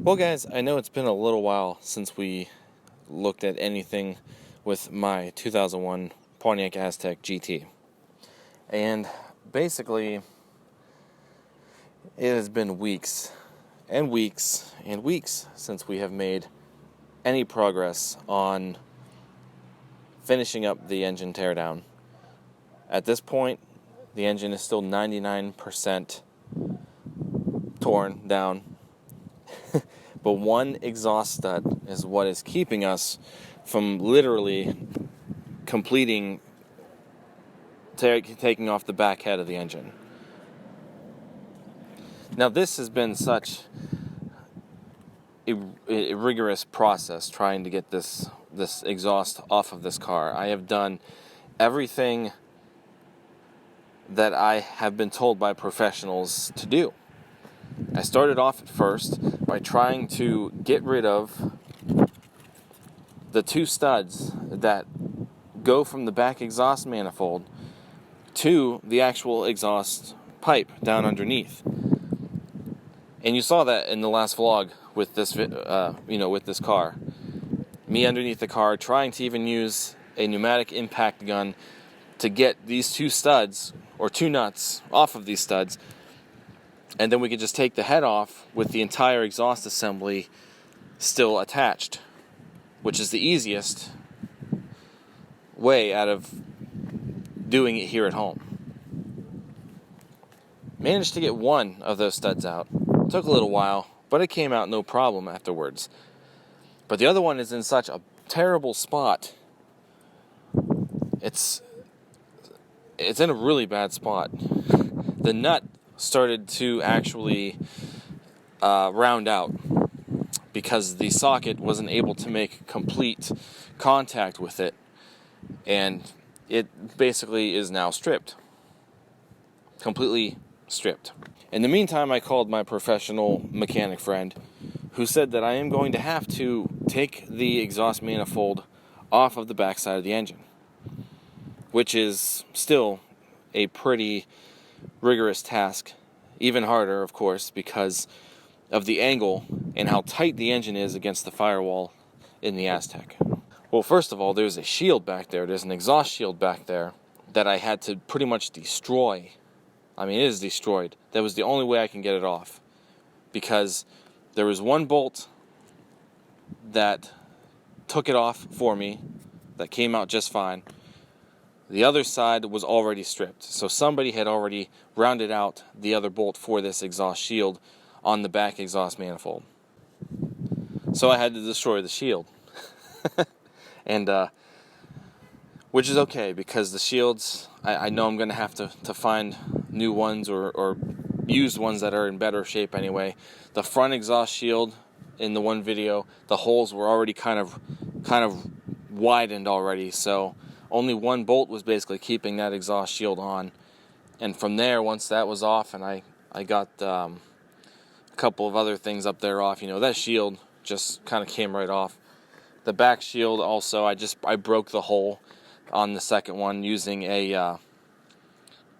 Well guys, I know it's been a little while since we looked at anything with my 2001 Pontiac Aztek GT. And basically, it has been weeks and weeks and weeks since we have made any progress on finishing up the engine teardown. At this point, the engine is still 99% torn down. But one exhaust stud is what is keeping us from literally completing taking off the back head of the engine. Now this has been such a rigorous process trying to get this exhaust off of this car. I have done everything that I have been told by professionals to do. I started off at first by trying to get rid of the two studs that go from the back exhaust manifold to the actual exhaust pipe down underneath. And you saw that in the last vlog with this, with this car. Me underneath the car trying to even use a pneumatic impact gun to get these two studs, or two nuts, off of these studs. And then we could just take the head off with the entire exhaust assembly still attached, which is the easiest way out of doing it here at home. Managed to get one of those studs out. Took a little while, but it came out no problem afterwards. But the other one is in such a terrible spot. It's in a really bad spot. The nut started to actually round out because the socket wasn't able to make complete contact with it, and it basically is now stripped, completely stripped. In the meantime, I called my professional mechanic friend, who said that I am going to have to take the exhaust manifold off of the backside of the engine, which is still a pretty rigorous task, even harder, of course, because of the angle and how tight the engine is against the firewall in the Aztek. Well, first of all, there's a shield back there. There's an exhaust shield back there that I had to pretty much destroy. I mean, it is destroyed. That was the only way I can get it off, because there was one bolt that took it off for me that came out just fine. The other side was already stripped, so somebody had already rounded out the other bolt for this exhaust shield on the back exhaust manifold. So I had to destroy the shield. And which is okay, because the shields, I know I'm going to have to find new ones or used ones that are in better shape anyway. The front exhaust shield in the one video, the holes were already kind of widened already, so only one bolt was basically keeping that exhaust shield on. And from there, once that was off and I got a couple of other things up there off, that shield just kind of came right off. The back shield also, I broke the hole on the second one using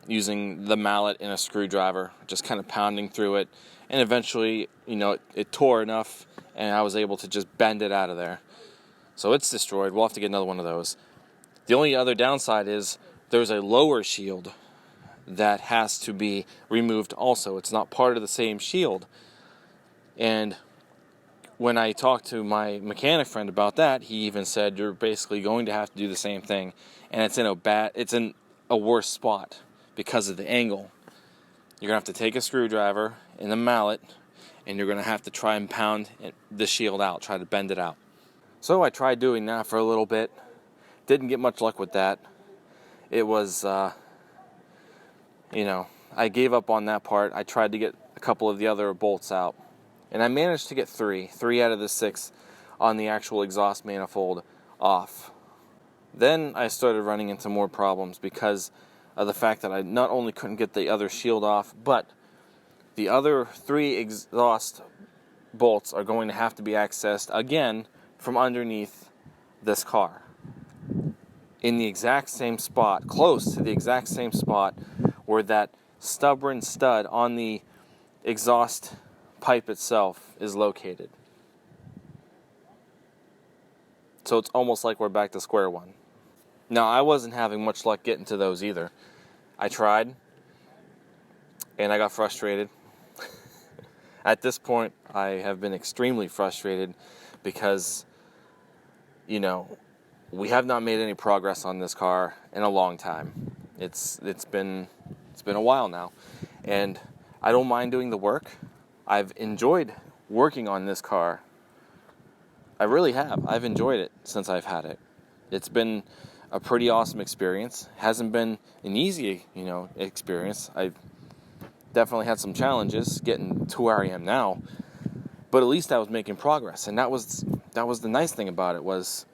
the mallet and a screwdriver, just kind of pounding through it, and eventually, it tore enough and I was able to just bend it out of there. So it's destroyed. We'll have to get another one of those. The only other downside is there's a lower shield that has to be removed also. It's not part of the same shield. And when I talked to my mechanic friend about that, he even said you're basically going to have to do the same thing, and it's in a worse spot because of the angle. You're going to have to take a screwdriver and a mallet, and you're going to have to try and pound the shield out, try to bend it out. So I tried doing that for a little bit. Didn't get much luck with that. It was, I gave up on that part. I tried to get a couple of the other bolts out, and I managed to get three out of the 6 on the actual exhaust manifold off. Then I started running into more problems because of the fact that I not only couldn't get the other shield off, but the other 3 exhaust bolts are going to have to be accessed again from underneath this car, in the exact same spot, close to the exact same spot where that stubborn stud on the exhaust pipe itself is located. So it's almost like we're back to square one. Now, I wasn't having much luck getting to those either. I tried, and I got frustrated. At this point, I have been extremely frustrated because, you know, we have not made any progress on this car in a long time. It's been a while now, and I don't mind doing the work. I've enjoyed working on this car. I really have. I've enjoyed it since I've had it. It's been a pretty awesome experience. Hasn't been an easy, experience. I've definitely had some challenges getting to where I am now, but at least I was making progress, and that was the nice thing about it, was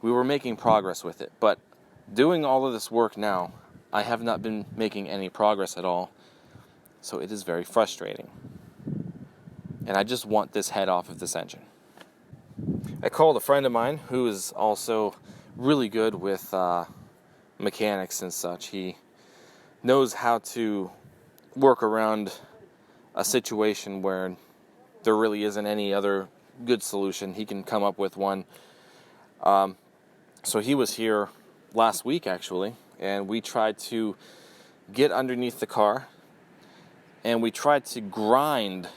we were making progress with it. But doing all of this work now, I have not been making any progress at all, so it is very frustrating, and I just want this head off of this engine. I called a friend of mine who is also really good with mechanics and such. He knows how to work around a situation where there really isn't any other good solution. He can come up with one. So he was here last week, actually, and we tried to get underneath the car, and we tried to grind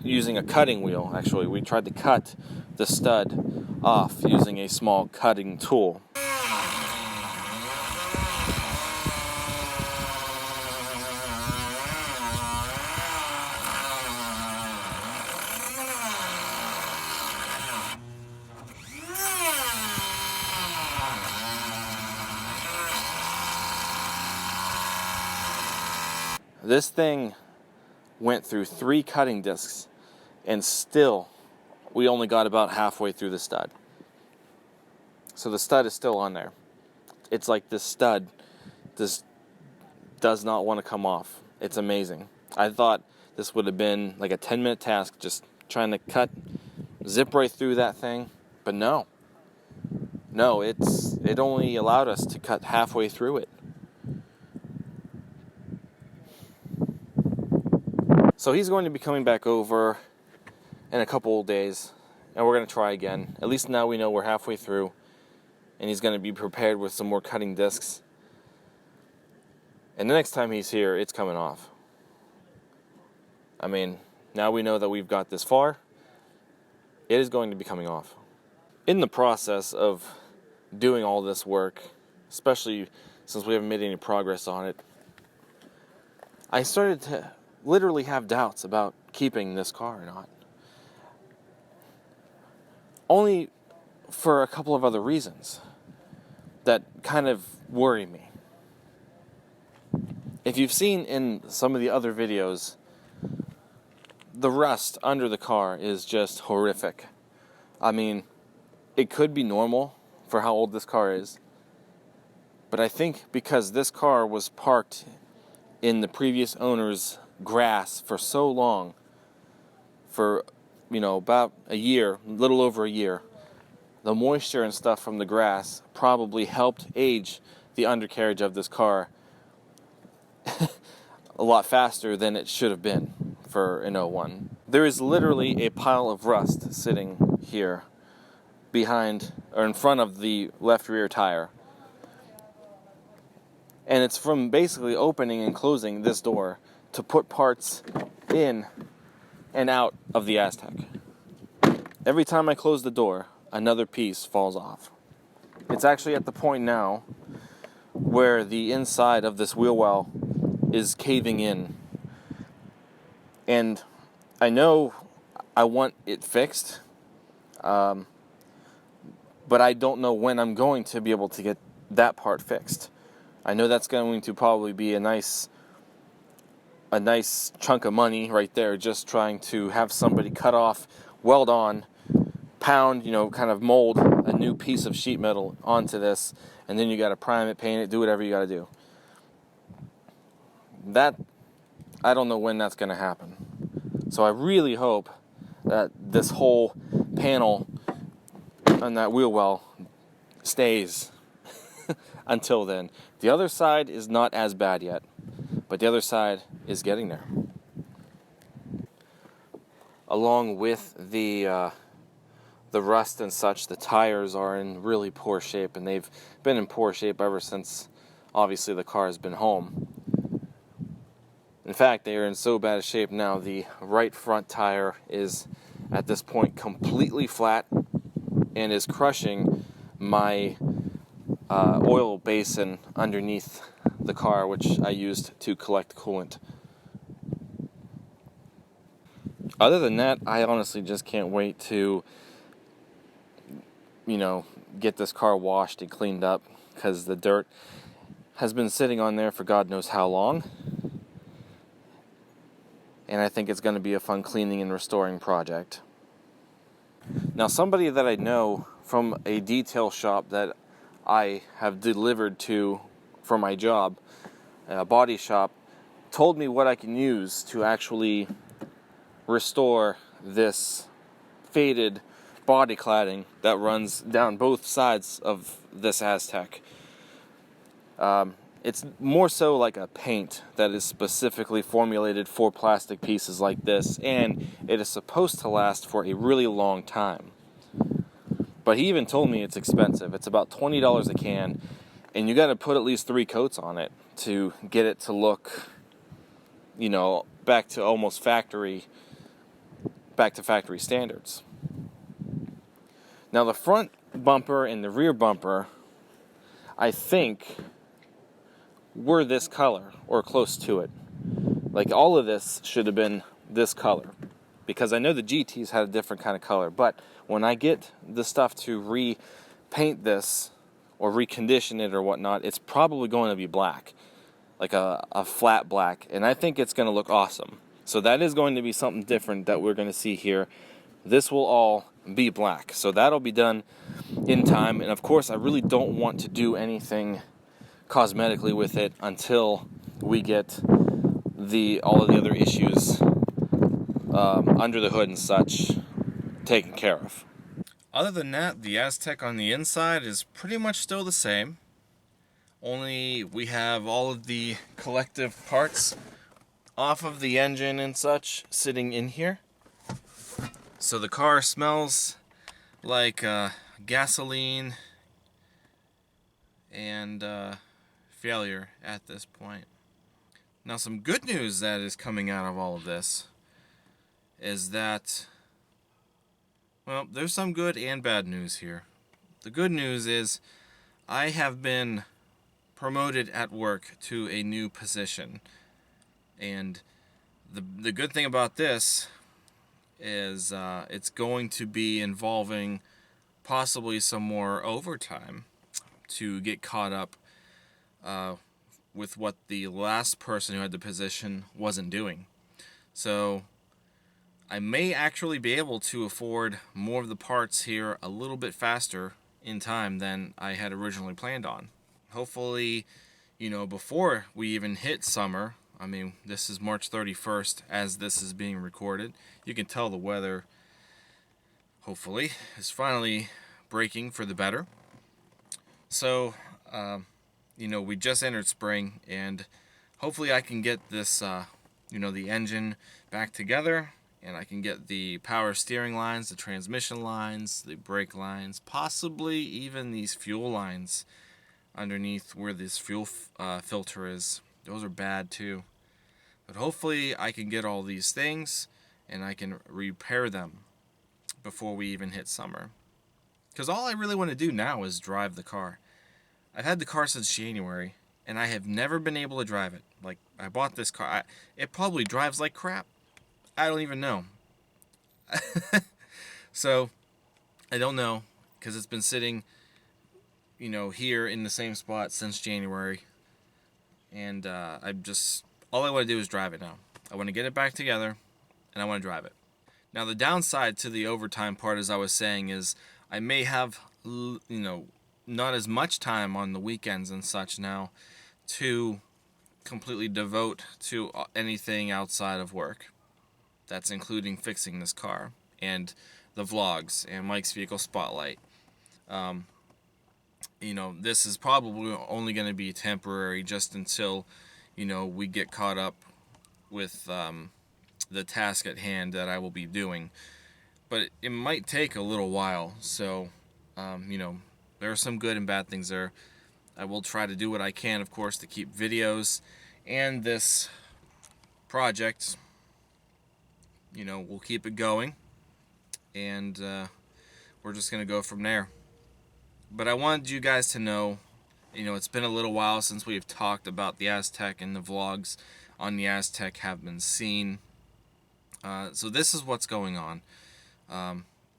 using a cutting wheel. Actually, we tried to cut the stud off using a small cutting tool. This thing went through 3 cutting discs, and still we only got about halfway through the stud. So the stud is still on there. It's like this stud does not want to come off. It's amazing. I thought this would have been like a 10-minute task, just trying to zip right through that thing, but no, it only allowed us to cut halfway through it. So he's going to be coming back over in a couple of days, and we're going to try again. At least now we know we're halfway through, and he's going to be prepared with some more cutting discs. And the next time he's here, it's coming off. I mean, now we know that we've got this far. It is going to be coming off. In the process of doing all this work, especially since we haven't made any progress on it, I started to literally have doubts about keeping this car or not. Only for a couple of other reasons that kind of worry me. If you've seen in some of the other videos, the rust under the car is just horrific. I mean, it could be normal for how old this car is, but I think because this car was parked in the previous owner's grass for so long, for about a year, a little over a year, the moisture and stuff from the grass probably helped age the undercarriage of this car a lot faster than it should have been for an 01. There is literally a pile of rust sitting here behind or in front of the left rear tire. And it's from basically opening and closing this door to put parts in and out of the Aztek. Every time I close the door, another piece falls off. It's actually at the point now where the inside of this wheel well is caving in. And I know I want it fixed, but I don't know when I'm going to be able to get that part fixed. I know that's going to probably be a nice chunk of money right there, just trying to have somebody cut off, weld on, pound, kind of mold a new piece of sheet metal onto this, and then you got to prime it, paint it, do whatever you got to do. That, I don't know when that's going to happen. So I really hope that this whole panel on that wheel well stays until then. The other side is not as bad yet, but the other side is getting there. along with the rust and such. The tires are in really poor shape, and they've been in poor shape ever since, obviously, the car has been home. In fact, they are in so bad a shape now, the right front tire is, at this point, completely flat and is crushing my oil basin underneath the car, which I used to collect coolant. Other than that, I honestly just can't wait to, get this car washed and cleaned up, because the dirt has been sitting on there for God knows how long. And I think it's going to be a fun cleaning and restoring project. Now, somebody that I know from a detail shop that I have delivered to for my job, a body shop, told me what I can use to actually restore this faded body cladding that runs down both sides of this Aztek. It's more so like a paint that is specifically formulated for plastic pieces like this, and it is supposed to last for a really long time. But he even told me it's expensive. It's about $20 a can, and you got to put at least 3 coats on it to get it to look, back to almost factory standards. Now, the front bumper and the rear bumper, I think, were this color or close to it. Like, all of this should have been this color, because I know the GTs had a different kind of color. But when I get the stuff to repaint this or recondition it or whatnot, it's probably going to be black, like a flat black, and I think it's going to look awesome. So that is going to be something different that we're going to see here. This will all be black, so that'll be done in time. And of course, I really don't want to do anything cosmetically with it until we get all of the other issues under the hood and such taken care of. Other than that, the Aztek on the inside is pretty much still the same, only we have all of the collective parts off of the engine and such sitting in here. So the car smells like gasoline and failure at this point. Now, some good news that is coming out of all of this is that, well, there's some good and bad news here. The good news is I have been promoted at work to a new position. And the good thing about this is it's going to be involving possibly some more overtime to get caught up with what the last person who had the position wasn't doing. So I may actually be able to afford more of the parts here a little bit faster in time than I had originally planned on. Hopefully, before we even hit summer. I mean, this is March 31st as this is being recorded. You can tell the weather, hopefully, is finally breaking for the better. So, we just entered spring, and hopefully I can get this, the engine back together, and I can get the power steering lines, the transmission lines, the brake lines, possibly even these fuel lines underneath where this fuel filter is. Those are bad too. But hopefully I can get all these things and I can repair them before we even hit summer. Because all I really want to do now is drive the car. I've had the car since January, and I have never been able to drive it. Like, I bought this car. It probably drives like crap. I don't even know. So, I don't know, because it's been sitting, here in the same spot since January. And all I want to do is drive it now. I want to get it back together, and I want to drive it. Now, the downside to the overtime part, as I was saying, is I may have, not as much time on the weekends and such now to completely devote to anything outside of work. That's including fixing this car and the vlogs and Mike's Vehicle Spotlight. This is probably only going to be temporary just until, we get caught up with the task at hand that I will be doing. But it might take a little while, so you know, there are some good and bad things there. I will try to do what I can, of course, to keep videos and this project, you know, we'll keep it going, and we're just gonna go from there. But I wanted you guys to know, you know, it's been a little while since we've talked about the Aztek, and the vlogs on the Aztek have been seen. So this is what's going on.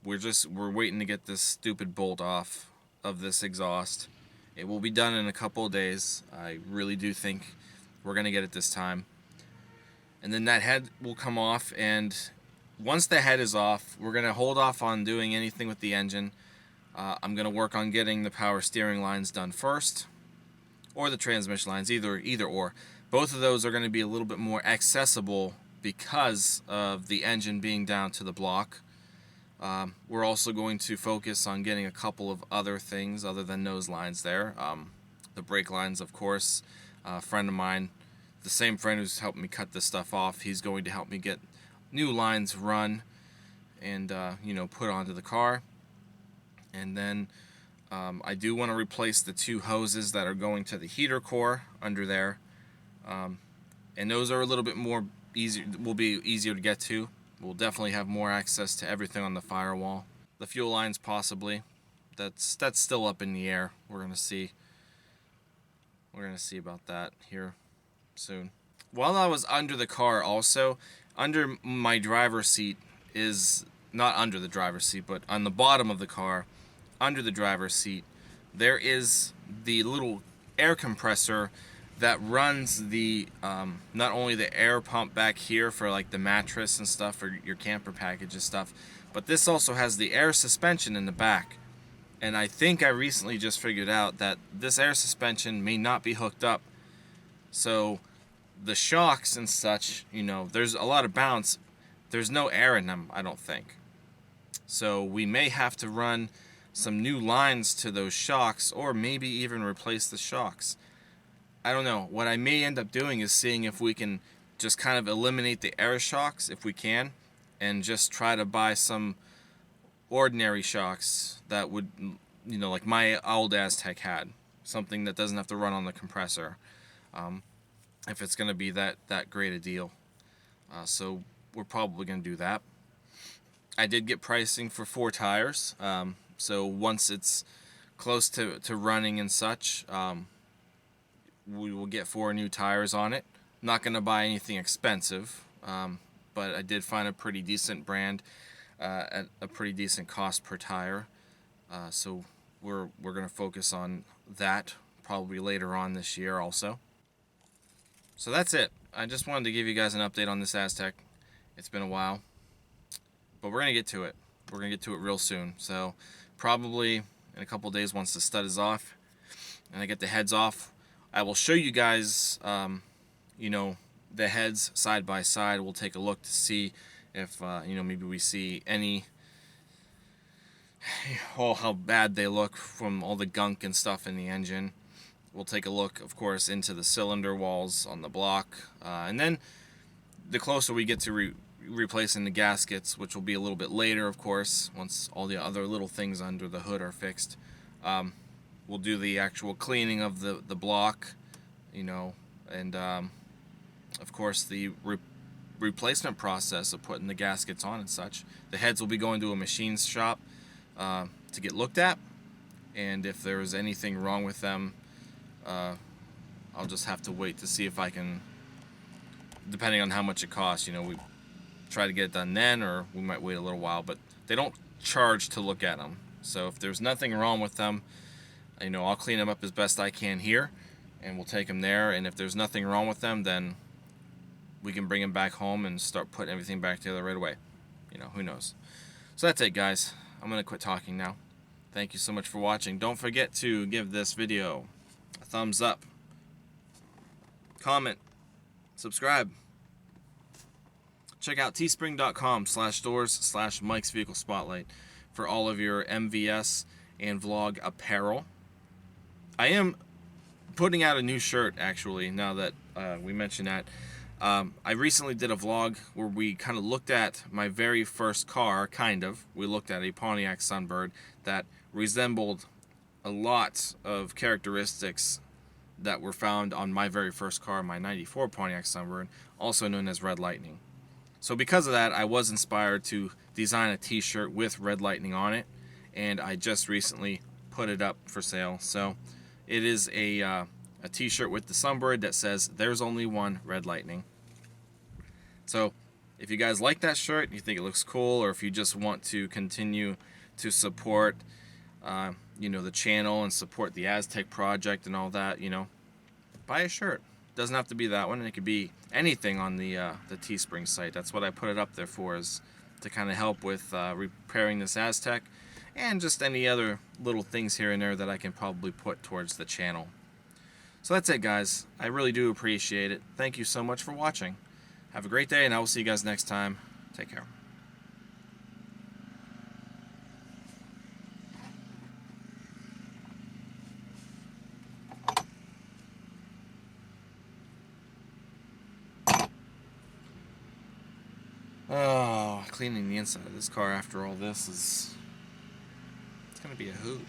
We're waiting to get this stupid bolt off of this exhaust. It will be done in a couple of days. I really do think we're gonna get it this time. And then that head will come off, and once the head is off, we're gonna hold off on doing anything with the engine. I'm gonna work on getting the power steering lines done first, or the transmission lines, either or. Both of those are gonna be a little bit more accessible because of the engine being down to the block. We're also going to focus on getting a couple of other things other than nose lines there. The brake lines, of course. A friend of mine, the same friend who's helped me cut this stuff off, he's going to help me get new lines run and you know, put onto the car. And then I do want to replace the two hoses that are going to the heater core under there. And those are a little bit more easier, will be easier to get to. We'll definitely have more access to everything on the firewall. The fuel lines possibly. That's still up in the air. We're gonna see. We're gonna see about that here soon. While I was under the car, also under my driver's seat is not under the driver's seat, but on the bottom of the car, under the driver's seat, there is the little air compressor that runs the not only the air pump back here for like the mattress and stuff, for your camper package and stuff, but this also has the air suspension in the back. And I think I recently just figured out that this air suspension may not be hooked up, so the shocks and such, you know, there's a lot of bounce, there's no air in them, I don't think. So we may have to run some new lines to those shocks, or maybe even replace the shocks. I don't know. What I may end up doing is seeing if we can just kind of eliminate the air shocks, if we can, and just try to buy some ordinary shocks that would, you know, like my old Aztek had. Something that doesn't have to run on the compressor. If it's going to be that great a deal. So we're probably going to do that. I did get pricing for 4 tires. So once it's close to running and such, we will get 4 new tires on it. Not going to buy anything expensive, but I did find a pretty decent brand at a pretty decent cost per tire. So we're going to focus on that probably later on this year also. So that's it. I just wanted to give you guys an update on this Aztek. It's been a while, but we're going to get to it. We're going to get to it real soon. So probably in a couple days, once the stud is off and I get the heads off, I will show you guys, you know, the heads side by side. We'll take a look to see if, you know, maybe we see any, oh, how bad they look from all the gunk and stuff in the engine. We'll take a look, of course, into the cylinder walls on the block. And then the closer we get to replacing the gaskets, which will be a little bit later, of course, once all the other little things under the hood are fixed, we'll do the actual cleaning of the block, you know, and of course the replacement process of putting the gaskets on and such. The heads will be going to a machine shop to get looked at, and if there is anything wrong with them, I'll just have to wait to see if I can, depending on how much it costs, you know, we try to get it done then, or we might wait a little while, but they don't charge to look at them. So if there's nothing wrong with them, you know, I'll clean them up as best I can here, and we'll take them there, and if there's nothing wrong with them, then we can bring them back home and start putting everything back together right away. You know, who knows. So that's it, guys. I'm going to quit talking now. Thank you so much for watching. Don't forget to give this video a thumbs up, comment, subscribe. Check out teespring.com/stores/Mike's Vehicle Spotlight for all of your MVS and vlog apparel. I am putting out a new shirt, actually, now that we mentioned that. I recently did a vlog where we kind of looked at my very first car, We looked at a Pontiac Sunbird that resembled a lot of characteristics that were found on my very first car, my 94 Pontiac Sunbird, also known as Red Lightning. So because of that, I was inspired to design a t-shirt with Red Lightning on it, and I just recently put it up for sale. So it is a t-shirt with the Sunbird that says, "There's only one Red Lightning." So if you guys like that shirt, you think it looks cool, or if you just want to continue to support the channel and support the Aztek project and all that, buy a shirt. Doesn't have to be that one, and it could be anything on the Teespring site. That's what I put it up there for, is to kind of help with repairing this Aztek, and just any other little things here and there that I can probably put towards the channel. So that's it, guys. I really do appreciate it. Thank you so much for watching. Have a great day, and I will see you guys next time. Take care. Oh, cleaning the inside of this car after all this it's gonna be a hoot.